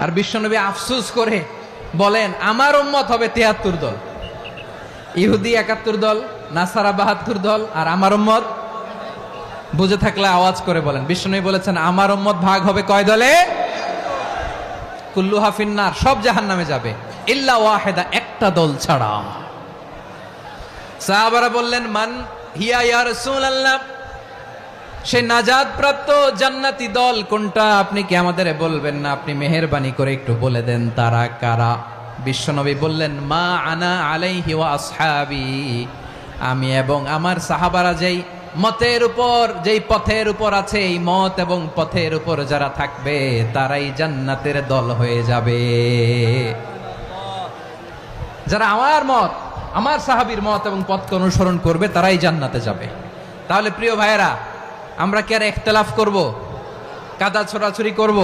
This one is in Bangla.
আর বিশ্বনবী আফসোস করে বলেন, আমার উম্মত হবে ৭৩ দল, ইহুদি ৭১ দল, নাসারা ৭২ দল, আর আমার উম্মত, বুঝে থাকলে আওয়াজ করে বলেন। বিশ্বনবী বলেছেন আমার উম্মত ভাগ হবে কয় দলে? কুল্লুহা ফিন্নার, সব জাহান্নামে যাবে, ইল্লা ওয়াহিদা, একটা দল ছাড়া। সাহাবারা বললেন, মান হিয়া ইয়া রাসূলুল্লাহ, সেই নাজাত প্রাপ্ত জান্নাতি দল কোনটা? আপনি কি আমাদের বলবেন না? আপনি মেহেরবানি করে একটু বলে দেন তারা কারা। বিশ্বনবী বললেন, মা আনা আলাইহি ওয়া আসহাবি, আমি এবং আমার সাহাবারা যেই মতের উপর, যেই পথের উপর আছে, এই মত এবং পথের উপর যারা থাকবে তারাই জান্নাতের দল হয়ে যাবে। যারা আমার মত, আমার সাহাবীর মত এবং পথকে অনুসরণ করবে তারাই জান্নাতে যাবে। তাহলে প্রিয় ভাইয়েরা, আমরা কি আর ইখতিলাফ করব, কাদা ছোড়াছুরি করব?